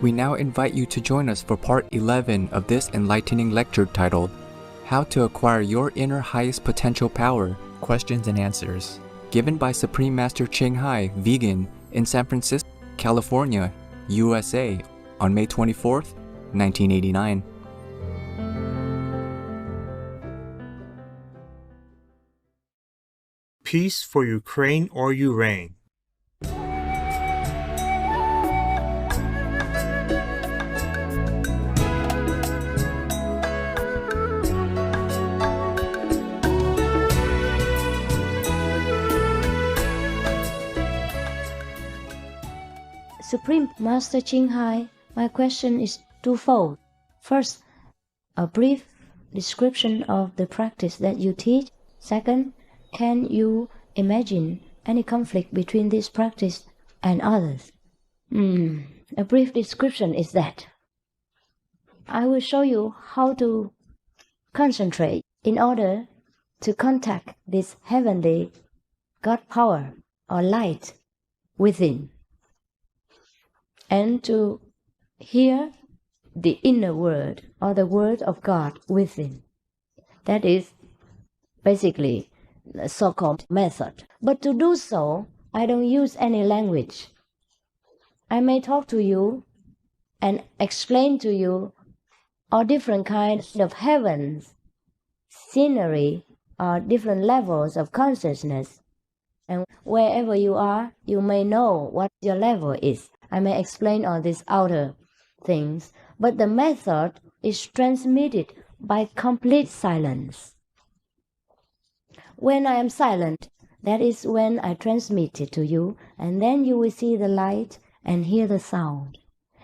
We now invite you to join us for part 11 of this enlightening lecture titled, How to Acquire Your Inner Highest Potential Power, Questions and Answers, given by Supreme Master Ching Hai, Vegan, in San Francisco, California, USA, on May 24th, 1989. Peace for Ukraine or Ukraine. Supreme Master Ching Hai, my question is twofold. First, a brief description of the practice that you teach. Second, can you imagine any conflict between this practice and others? A brief description is that I will show you how to concentrate in order to contact this heavenly God power or light within, and to hear the inner word or the word of God within. That is basically the so-called method. But to do so, I don't use any language. I may talk to you and explain to you all different kinds of heavens, scenery, or different levels of consciousness. And wherever you are, you may know what your level is. I may explain all these outer things, but the method is transmitted by complete silence. When I am silent, that is when I transmit it to you, and then you will see the light and hear the sound.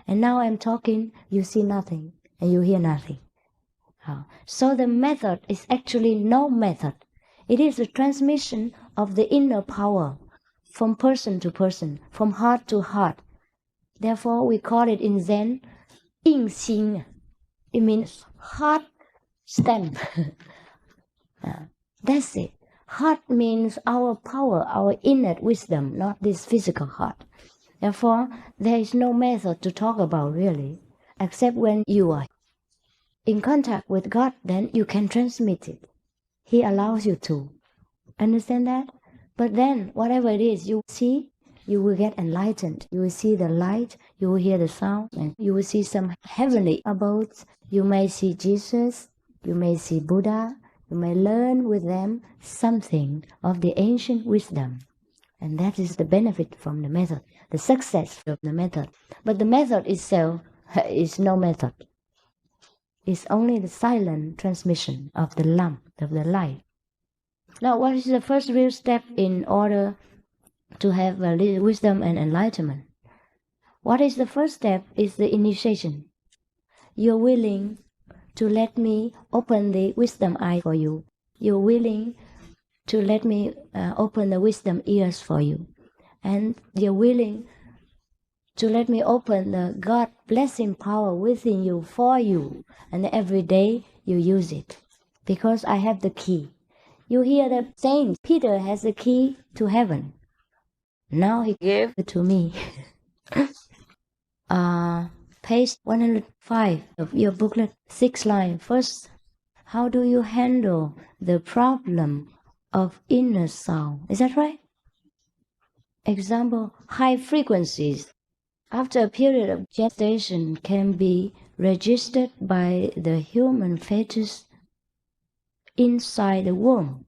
And now I'm talking, you see nothing, and you hear nothing. So the method is actually no method. It is a transmission of the inner power from person to person, from heart to heart. Therefore, we call it in Zen, 印心. It means heart stamp. That's it. Heart means our power, our innate wisdom, not this physical heart. Therefore, there is no method to talk about really, except when you are in contact with God, then you can transmit it. He allows you to. Understand that? But then, whatever it is you see, you will get enlightened. You will see the light, you will hear the sound, and you will see some heavenly abodes. You may see Jesus, you may see Buddha, you may learn with them something of the ancient wisdom. And that is the benefit from the method, the success of the method. But the method itself is no method. It's only the silent transmission of the lamp, of the light. Now, what is the first real step in order to have wisdom and enlightenment? What is the first step is the initiation. You're willing to let me open the wisdom eye for you. You're willing to let me open the wisdom ears for you. And you're willing to let me open the God blessing power within you for you. And every day you use it. Because I have the key. You hear the saying, Peter has the key to heaven. Now he gave it to me. Page 105 of your booklet, 6th line. First, how do you handle the problem of inner sound? Is that right? Example, high frequencies. After a period of gestation can be registered by the human fetus inside the womb.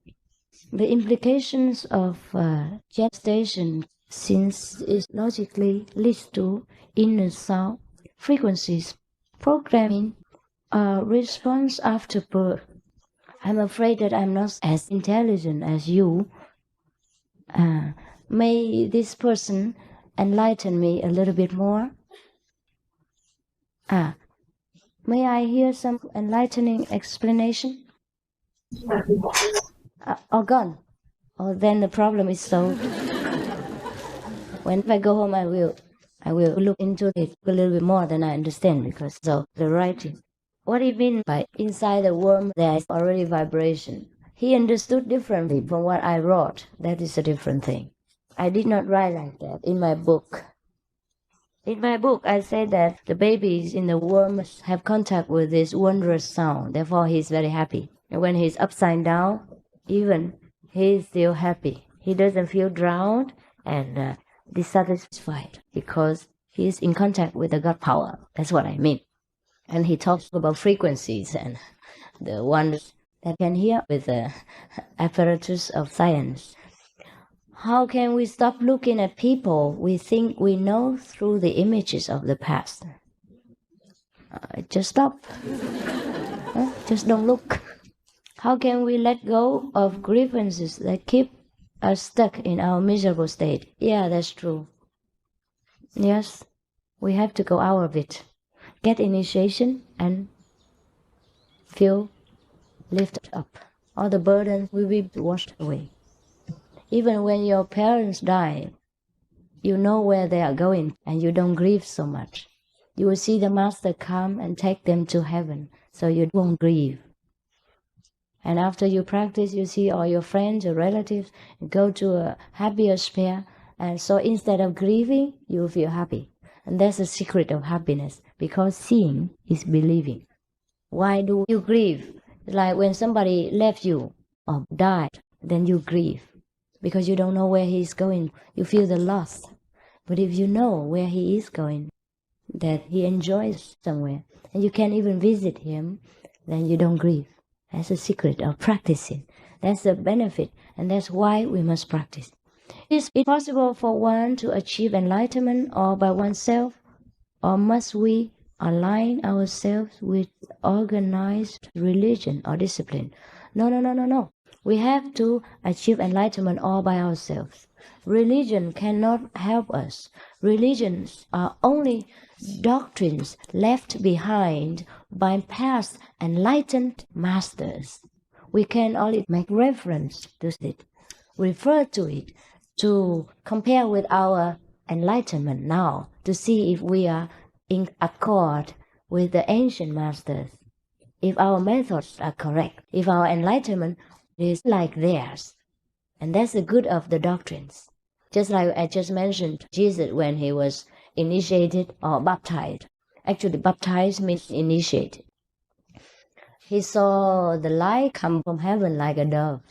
The implications of gestation, since it logically leads to inner sound frequencies, programming a response after birth. I'm afraid that I'm not as intelligent as you. May this person enlighten me a little bit more? May I hear some enlightening explanation? Gone. Oh, then the problem is solved. When I go home, I will look into it a little bit more than I understand because of the writing. What do you mean by inside the womb there is already vibration? He understood differently from what I wrote. That is a different thing. I did not write like that in my book. In my book, I say that the babies in the womb have contact with this wondrous sound. Therefore, he's very happy. And when he's upside down, even he's still happy. He doesn't feel drowned and dissatisfied because he's in contact with the God power. That's what I mean. And he talks about frequencies and the ones that can hear with the apparatus of science. How can we stop looking at people we think we know through the images of the past? Just stop. Just don't look. How can we let go of grievances that keep us stuck in our miserable state? Yeah, that's true. Yes, we have to go out of it. Get initiation and feel lifted up. All the burdens will be washed away. Even when your parents die, you know where they are going and you don't grieve so much. You will see the Master come and take them to heaven, so you won't grieve. And after you practice, you see all your friends, your relatives, go to a happier sphere. And so instead of grieving, you feel happy. And that's the secret of happiness, because seeing is believing. Why do you grieve? Like when somebody left you or died, then you grieve because you don't know where he's going. You feel the loss. But if you know where he is going, that he enjoys somewhere, and you can even visit him, then you don't grieve. That's the secret of practicing. That's the benefit, and that's why we must practice. Is it possible for one to achieve enlightenment all by oneself, or must we align ourselves with organized religion or discipline? No. We have to achieve enlightenment all by ourselves. Religion cannot help us. Religions are only doctrines left behind by past enlightened masters. We can only make reference to it, refer to it, to compare with our enlightenment now, to see if we are in accord with the ancient masters, if our methods are correct, if our enlightenment is like theirs. And that's the good of the doctrines. Just like I just mentioned, Jesus, when he was initiated or baptized. Actually, baptized means initiated. He saw the light come from heaven like a dove.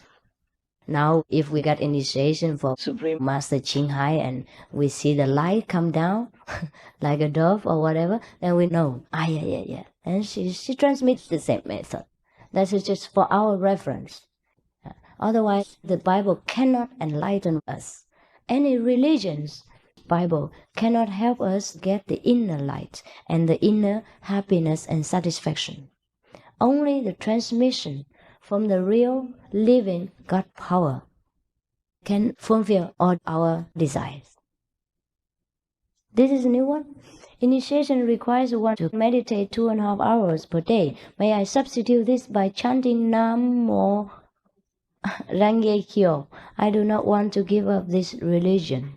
Now, if we got initiation for Supreme Master Ching Hai and we see the light come down like a dove or whatever, then we know, yeah. And she transmits the same method. That is just for our reference. Otherwise, the Bible cannot enlighten us. Any religions, Bible cannot help us get the inner light and the inner happiness and satisfaction. Only the transmission from the real, living God power can fulfill all our desires. This is a new one. Initiation requires one to meditate 2.5 hours per day. May I substitute this by chanting Nam or Rangye Kyo? I do not want to give up this religion.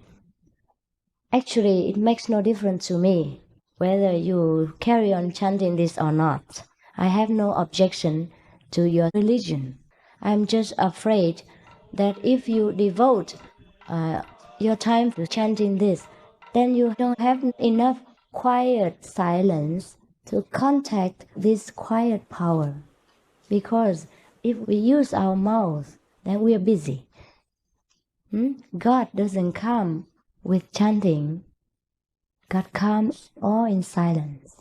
Actually, it makes no difference to me whether you carry on chanting this or not. I have no objection to your religion. I'm just afraid that if you devote your time to chanting this, then you don't have enough quiet silence to contact this quiet power. Because if we use our mouth, then we are busy. God doesn't come with chanting. God comes all in silence.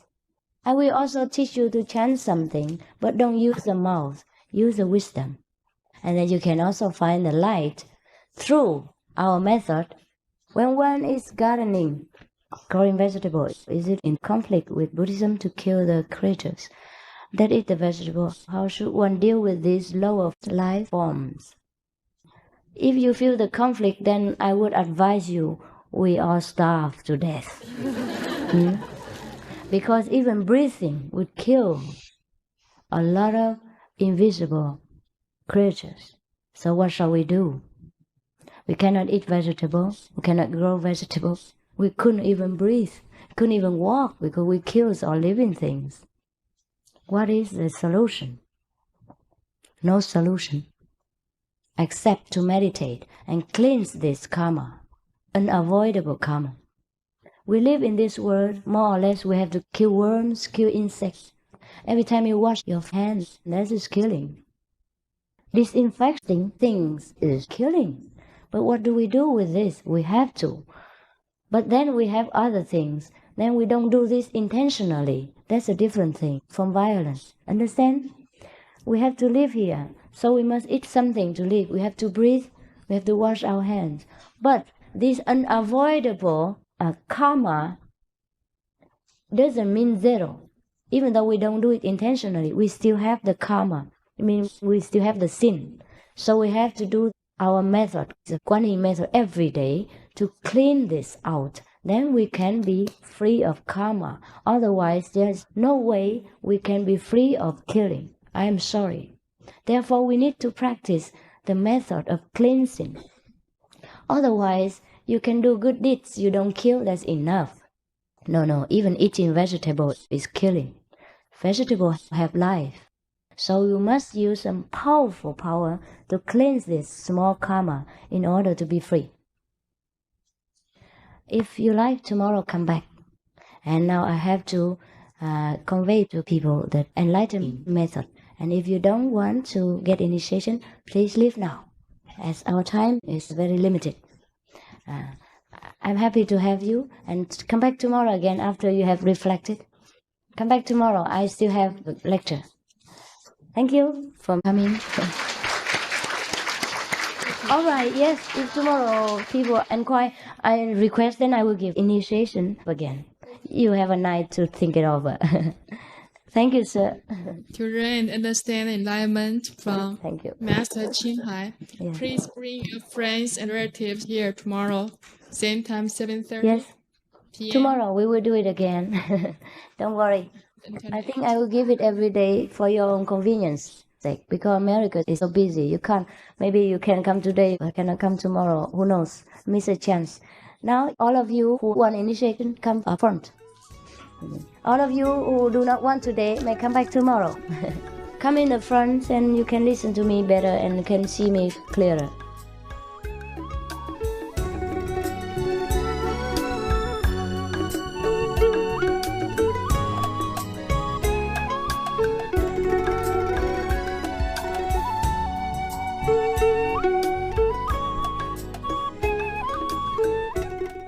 I will also teach you to chant something, but don't use the mouth. Use the wisdom. And then you can also find the light through our method. When one is gardening, growing vegetables, is it in conflict with Buddhism to kill the creatures that eat the vegetables? How should one deal with these lower life forms? If you feel the conflict, then I would advise you, we all starve to death. Because even breathing would kill a lot of invisible creatures. So what shall we do? We cannot eat vegetables. We cannot grow vegetables. We couldn't even breathe. Couldn't even walk because we kill all living things. What is the solution? No solution except to meditate and cleanse this karma, unavoidable karma. We live in this world, more or less we have to kill worms, kill insects. Every time you wash your hands, that is killing. Disinfecting things is killing. But what do we do with this? We have to. But then we have other things. Then we don't do this intentionally. That's a different thing from violence. Understand? We have to live here. So we must eat something to live. We have to breathe. We have to wash our hands. But this unavoidable karma doesn't mean zero. Even though we don't do it intentionally, we still have the karma. I mean, we still have the sin. So we have to do our method, the Kuan Yin method, every day to clean this out. Then we can be free of karma. Otherwise, there's no way we can be free of killing. I am sorry. Therefore, we need to practice the method of cleansing. Otherwise, you can do good deeds, you don't kill, that's enough. No, even eating vegetables is killing. Vegetables have life. So you must use some powerful power to cleanse this small karma in order to be free. If you like, tomorrow come back. And now I have to convey to people the enlightenment method. And if you don't want to get initiation, please leave now, as our time is very limited. I'm happy to have you, and come back tomorrow again after you have reflected. Come back tomorrow. I still have the lecture. Thank you for coming. All right, yes, if tomorrow people inquire, I request, then I will give initiation again. You have a night to think it over. Thank you, sir. To learn and understand enlightenment from Thank you. Master Qinghai, Yeah. please bring your friends and relatives here tomorrow, same time, 7:30 Yes, p.m. tomorrow we will do it again. Don't worry. I think I will give it every day for your own convenience sake, because America is so busy. You can't, maybe you can come today, but cannot come tomorrow. Who knows? Miss a chance. Now, all of you who want initiation, come up front. All of you who do not want today may come back tomorrow. Come in the front and you can listen to me better and can see me clearer.